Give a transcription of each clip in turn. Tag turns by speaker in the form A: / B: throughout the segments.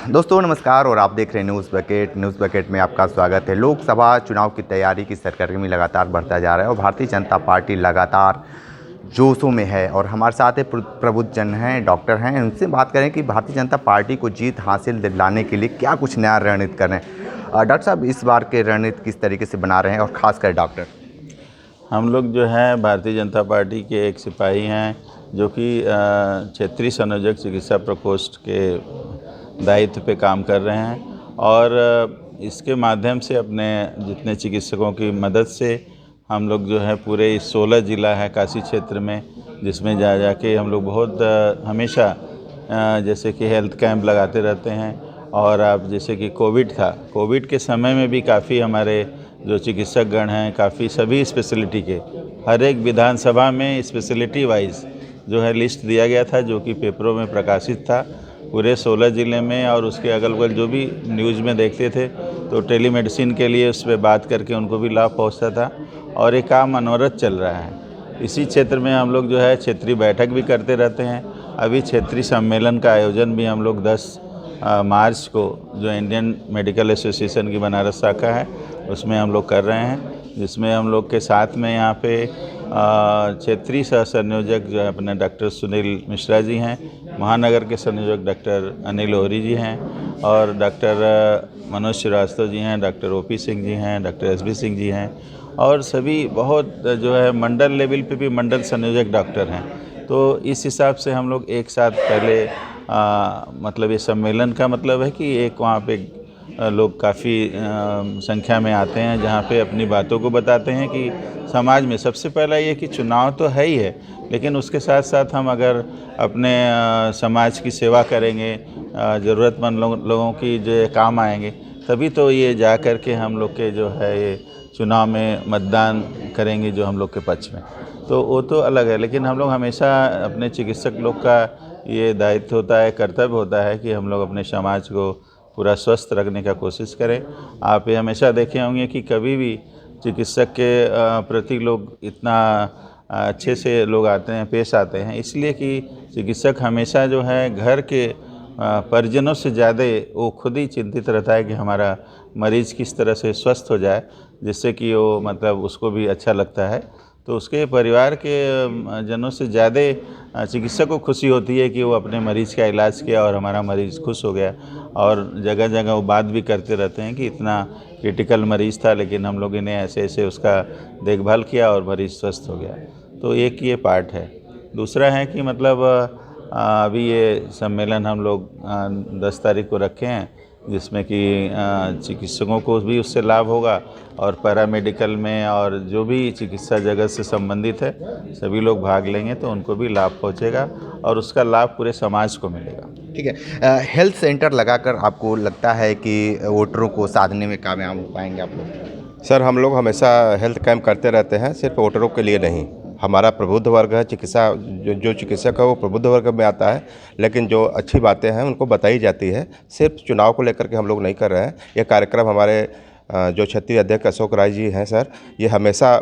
A: दोस्तों नमस्कार और आप देख रहे हैं न्यूज़ बकेट में आपका स्वागत है। लोकसभा चुनाव की तैयारी की सरगर्मी लगातार बढ़ता जा रहा है और भारतीय जनता पार्टी लगातार जोशों में है। और हमारे साथ है प्रबुद्ध जन हैं, डॉक्टर हैं, उनसे बात करें कि भारतीय जनता पार्टी को जीत हासिल दिलाने के लिए क्या कुछ नया रणनीति कर रहे हैं। डॉक्टर साहब, इस बार के रणनीति किस तरीके से बना रहे हैं और ख़ासकर डॉक्टर?
B: हम लोग जो है भारतीय जनता पार्टी के एक सिपाही हैं जो कि क्षेत्रीय संयोजक चिकित्सा प्रकोष्ठ के दायित्व पे काम कर रहे हैं और इसके माध्यम से अपने जितने चिकित्सकों की मदद से हम लोग जो है पूरे 16 ज़िला है काशी क्षेत्र में, जिसमें जा के हम लोग बहुत हमेशा जैसे कि हेल्थ कैंप लगाते रहते हैं। और आप जैसे कि कोविड के समय में भी काफ़ी हमारे जो चिकित्सक गण हैं, काफ़ी सभी स्पेशलिटी के हर एक विधानसभा में स्पेशलिटी वाइज जो है लिस्ट दिया गया था, जो कि पेपरों में प्रकाशित था पूरे 16 ज़िले में। और उसके अगल बगल जो भी न्यूज़ में देखते थे तो टेलीमेडिसिन के लिए उस पर बात करके उनको भी लाभ पहुंचता था और ये काम अनवरत चल रहा है। इसी क्षेत्र में हम लोग जो है क्षेत्रीय बैठक भी करते रहते हैं। अभी क्षेत्रीय सम्मेलन का आयोजन भी हम लोग 10 मार्च को जो इंडियन मेडिकल एसोसिएशन की बनारस शाखा है उसमें हम लोग कर रहे हैं, जिसमें हम लोग के साथ में यहाँ पे क्षेत्रीय सह संयोजक जो है अपने डॉक्टर सुनील मिश्रा जी हैं, महानगर के संयोजक डॉक्टर अनिल ओहरी जी हैं और डॉक्टर मनोज श्रीवास्तव जी हैं, डॉक्टर ओपी सिंह जी हैं, डॉक्टर एसबी सिंह जी हैं और सभी बहुत जो है मंडल लेवल पे भी मंडल संयोजक डॉक्टर हैं। तो इस हिसाब से हम लोग एक साथ पहले मतलब ये सम्मेलन का मतलब है कि एक वहाँ पे लोग काफ़ी संख्या में आते हैं, जहाँ पे अपनी बातों को बताते हैं कि समाज में सबसे पहला ये कि चुनाव तो है ही है, लेकिन उसके साथ साथ हम अगर अपने समाज की सेवा करेंगे, ज़रूरतमंद लोगों की जो काम आएंगे, तभी तो ये जा कर के हम लोग के जो है ये चुनाव में मतदान करेंगे जो हम लोग के पक्ष में। तो वो तो अलग है, लेकिन हम लोग हमेशा अपने चिकित्सक लोग का ये दायित्व होता है, कर्तव्य होता है कि हम लोग अपने समाज को पूरा स्वस्थ रखने का कोशिश करें। आप ये हमेशा देखे होंगे कि कभी भी चिकित्सक के प्रति लोग इतना अच्छे से लोग आते हैं, पेश आते हैं, इसलिए कि चिकित्सक हमेशा जो है घर के परिजनों से ज़्यादा वो खुद ही चिंतित रहता है कि हमारा मरीज़ किस तरह से स्वस्थ हो जाए, जिससे कि वो मतलब उसको भी अच्छा लगता है। तो उसके परिवार के जनों से ज़्यादा चिकित्सक को खुशी होती है कि वो अपने मरीज़ का इलाज किया और हमारा मरीज़ खुश हो गया। और जगह जगह वो बात भी करते रहते हैं कि इतना क्रिटिकल मरीज़ था, लेकिन हम लोगों ने ऐसे ऐसे उसका देखभाल किया और मरीज़ स्वस्थ हो गया। तो एक ये पार्ट है। दूसरा है कि मतलब अभी ये सम्मेलन हम लोग 10 तारीख को रखे हैं, जिसमें कि चिकित्सकों को भी उससे लाभ होगा और पैरामेडिकल में और जो भी चिकित्सा जगत से संबंधित है सभी लोग भाग लेंगे तो उनको भी लाभ पहुंचेगा और उसका लाभ पूरे समाज को मिलेगा।
A: ठीक है, हेल्थ सेंटर लगाकर आपको लगता है कि वोटरों को साधने में कामयाब हो पाएंगे आप लोग?
C: सर, हम लोग हमेशा हेल्थ कैंप करते रहते हैं, सिर्फ वोटरों के लिए नहीं। हमारा प्रबुद्ध वर्ग है, चिकित्सा जो चिकित्सक है वो प्रबुद्ध वर्ग में आता है, लेकिन जो अच्छी बातें हैं उनको बताई जाती है। सिर्फ चुनाव को लेकर के हम लोग नहीं कर रहे हैं। ये कार्यक्रम हमारे जो क्षेत्रीय अध्यक्ष अशोक राय जी हैं सर, ये हमेशा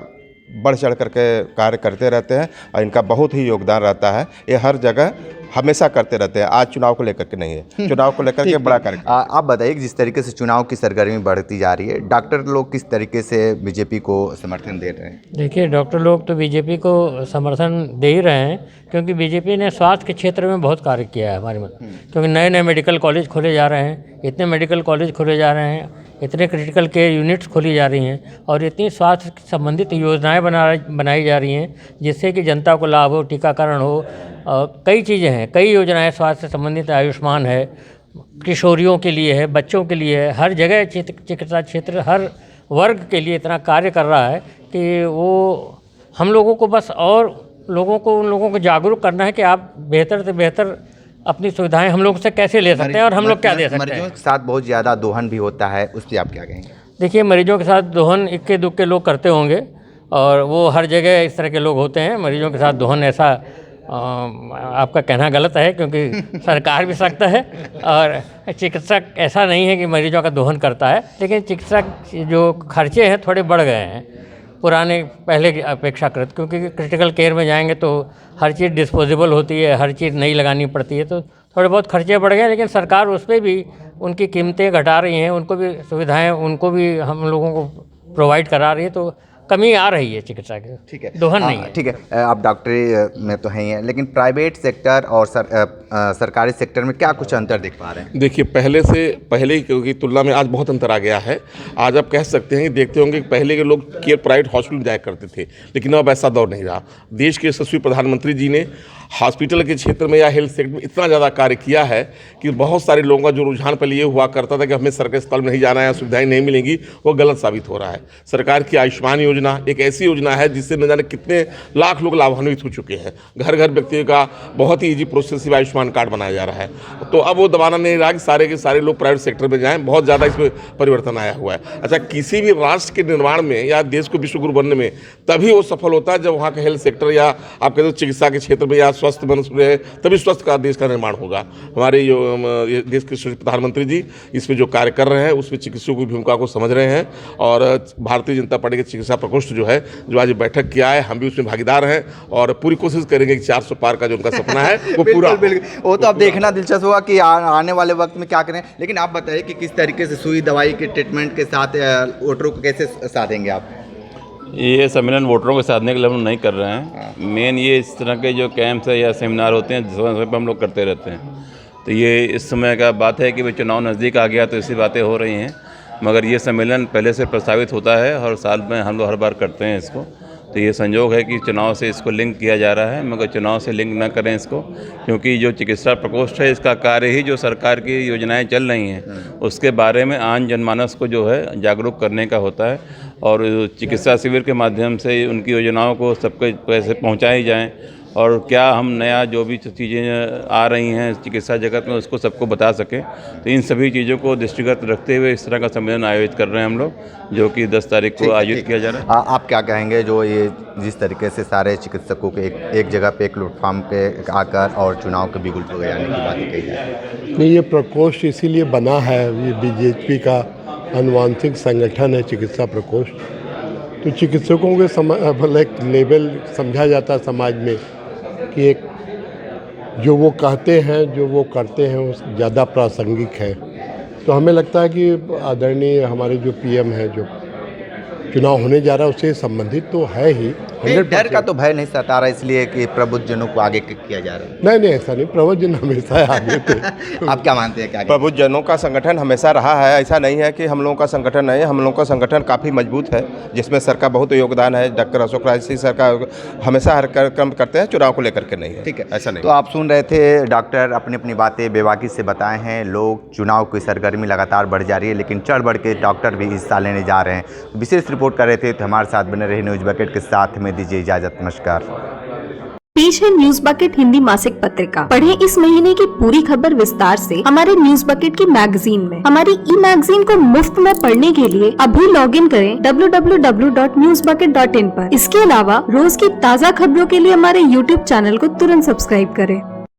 C: बढ़ चढ़ करके कार्य करते रहते हैं और इनका बहुत ही योगदान रहता है। ये हर जगह हमेशा करते रहते हैं, आज चुनाव को लेकर के नहीं है, चुनाव को लेकर के बड़ा कार्यक्रम।
A: आप बताइए कि जिस तरीके से चुनाव की सरगर्मी बढ़ती जा रही है, डॉक्टर लोग किस तरीके से बीजेपी को समर्थन दे रहे हैं?
D: देखिए, डॉक्टर लोग तो बीजेपी को समर्थन दे ही रहे हैं, क्योंकि बीजेपी ने स्वास्थ्य के क्षेत्र में बहुत कार्य किया है हमारे में। क्योंकि नए नए मेडिकल कॉलेज खोले जा रहे हैं, इतने मेडिकल कॉलेज खोले जा रहे हैं, इतने क्रिटिकल केयर यूनिट्स खोली जा रही हैं और इतनी स्वास्थ्य संबंधित योजनाएं बनाई जा रही हैं जिससे कि जनता को लाभ हो, टीकाकरण हो। कई चीज़ें हैं, कई योजनाएं स्वास्थ्य से संबंधित, आयुष्मान है, किशोरियों के लिए है, बच्चों के लिए है, हर जगह चिकित्सा क्षेत्र हर वर्ग के लिए इतना कार्य कर रहा है कि वो हम लोगों को बस और उन लोगों को जागरूक करना है कि आप बेहतर से बेहतर अपनी सुविधाएं हम लोग से कैसे ले सकते हैं और हम लोग क्या दे सकते हैं।
A: मरीजों के साथ बहुत ज़्यादा दोहन भी होता है, उस पर आप क्या कहेंगे?
D: देखिए, मरीजों के साथ दोहन इक्के दुक्के लोग करते होंगे और वो हर जगह इस तरह के लोग होते हैं। मरीजों के साथ दोहन ऐसा आपका कहना गलत है, क्योंकि सरकार भी सख्त है और चिकित्सक ऐसा नहीं है कि मरीजों का दोहन करता है। लेकिन चिकित्सक जो खर्चे हैं थोड़े बढ़ गए हैं पुराने पहले की अपेक्षाकृत, क्योंकि क्रिटिकल केयर में जाएंगे तो हर चीज़ डिस्पोजेबल होती है, हर चीज़ नई लगानी पड़ती है, तो थोड़े बहुत खर्चे बढ़ गए, लेकिन सरकार उस पर भी उनकी कीमतें घटा रही हैं, उनको भी सुविधाएं उनको भी हम लोगों को प्रोवाइड करा रही है, तो कमी आ रही है चिकित्सा की।
A: ठीक है,
D: दोहन नहीं है।
A: ठीक है, आप डॉक्टरी में तो हैं ही हैं, लेकिन प्राइवेट सेक्टर और सरकारी सेक्टर में क्या कुछ अंतर दिख पा रहे हैं?
E: देखिए, पहले की तुलना में आज बहुत अंतर आ गया है। आज आप कह सकते हैं कि देखते होंगे कि पहले के लोग केयर प्राइवेट हॉस्पिटल में जाया करते थे, लेकिन अब ऐसा दौर नहीं रहा। देश के यशस्वी प्रधानमंत्री जी ने हॉस्पिटल के क्षेत्र में या हेल्थ सेक्टर में इतना ज़्यादा कार्य किया है कि बहुत सारे लोगों का जो रुझान पहले ये हुआ करता था कि हमें सरकारी अस्पताल में नहीं जाना है, सुविधाएं नहीं मिलेंगी, वो गलत साबित हो रहा है। सरकार की आयुष्मान योजना एक ऐसी योजना है जिससे न जाने कितने लाख लोग लाभान्वित हो चुके हैं। घर घर व्यक्ति का बहुत ही ईजी प्रोसेस से आयुष्मान कार्ड बनाया जा रहा है। तो अब वो दबाना नहीं रहा कि सारे के सारे लोग प्राइवेट सेक्टर में जाएँ, बहुत ज़्यादा इसमें परिवर्तन आया हुआ है। अच्छा, किसी भी राष्ट्र के निर्माण में या देश को विश्व गुरु बनने में तभी वो सफल होता है जब वहाँ का हेल्थ सेक्टर या आप कहते हो चिकित्सा के क्षेत्र में या स्वास्थ्य बन तभी स्वस्थ का देश का निर्माण होगा। हमारे जो देश के प्रधानमंत्री जी इसमें जो कार्य कर रहे हैं उसमें चिकित्सकों की भूमिका को समझ रहे हैं, और भारतीय जनता पार्टी के चिकित्सा प्रकोष्ठ जो है जो आज बैठक किया है, हम भी उसमें भागीदार हैं और पूरी कोशिश करेंगे कि 400 पार का जो उनका सपना है वो पूरा।
A: बिल्कुल, वो तो अब देखना दिलचस्प होगा कि आने वाले वक्त में क्या करें। लेकिन आप बताइए कि किस तरीके से सुई दवाई के ट्रीटमेंट के साथ वोटरों को कैसे साधेंगे आप?
B: ये सम्मेलन वोटरों को साधने के लिए हम लोग नहीं कर रहे हैं। मेन ये इस तरह के जो कैंप्स है या सेमिनार होते हैं समय समय पर हम लोग करते रहते हैं। तो ये इस समय का बात है कि भाई चुनाव नज़दीक आ गया तो ऐसी बातें हो रही हैं, मगर ये सम्मेलन पहले से प्रस्तावित होता है, हर साल में हम लोग हर बार करते हैं इसको। तो ये संयोग है कि चुनाव से इसको लिंक किया जा रहा है, मगर चुनाव से लिंक ना करें इसको, क्योंकि जो चिकित्सा प्रकोष्ठ है इसका कार्य ही जो सरकार की योजनाएं चल रही हैं उसके बारे में आम जनमानस को जो है जागरूक करने का होता है, और चिकित्सा शिविर के माध्यम से उनकी योजनाओं को सबके पैसे पहुँचाई जाएँ, और क्या हम नया जो भी चीज़ें आ रही हैं चिकित्सा जगत में उसको सबको बता सकें। तो इन सभी चीज़ों को दृष्टिगत रखते हुए इस तरह का सम्मेलन आयोजित कर रहे हैं हम लोग, जो कि 10 तारीख को आयोजित किया जा रहा है।
A: आप क्या कहेंगे जो ये जिस तरीके से सारे चिकित्सकों के एक जगह पे एक प्लेटफॉर्म पे आकर और चुनाव के बिगुल पर जाने की बात कही है?
F: नहीं, ये प्रकोष्ठ इसीलिए बना है, ये बीजेपी का अनुवांशिक संगठन है चिकित्सा प्रकोष्ठ। तो चिकित्सकों के मतलब एक लेवल समझा जाता है समाज में कि एक जो वो कहते हैं जो वो करते हैं वो ज़्यादा प्रासंगिक है। तो हमें लगता है कि आदरणीय हमारे जो पीएम है जो चुनाव होने जा रहा है उससे संबंधित तो है ही।
A: डर का तो भय नहीं सता रहा इसलिए कि प्रबुद्धजनों को आगे किया जा रहा है?
F: नहीं, ऐसा नहीं, प्रबुद्धजन हमेशा आगे थे।
A: आप क्या मानते हैं? क्या
C: प्रबुद्धजनों का संगठन हमेशा रहा है, ऐसा नहीं है कि हम लोगों का संगठन नहीं है। हम लोगों का संगठन काफ़ी मजबूत है जिसमें सर का बहुत योगदान है। डॉक्टर अशोक राज सिंह सर का हमेशा हर कार्यक्रम करते हैं, चुनाव को लेकर के नहीं है।
A: ठीक है,
C: ऐसा नहीं।
A: तो आप सुन रहे थे डॉक्टर अपनी अपनी बातें बेबाकी से बताए हैं। लोग चुनाव की सरगर्मी लगातार बढ़ जा रही है, लेकिन चढ़ बढ़ के डॉक्टर भी हिस्सा लेने जा रहे हैं। विशेष रिपोर्ट कर रहे थे, तो हमारे साथ बने रहे न्यूज़ बकेट के साथ में दीजिए इजाज़त। नमस्कार।
G: पेश है न्यूज बकेट हिंदी मासिक पत्रिका। पढ़ें इस महीने की पूरी खबर विस्तार से हमारे न्यूज बकेट की मैगजीन में। हमारी ई मैगजीन को मुफ्त में पढ़ने के लिए अभी लॉगिन करें www.newsbucket.in पर। इसके अलावा रोज की ताज़ा खबरों के लिए हमारे YouTube चैनल को तुरंत सब्सक्राइब करें।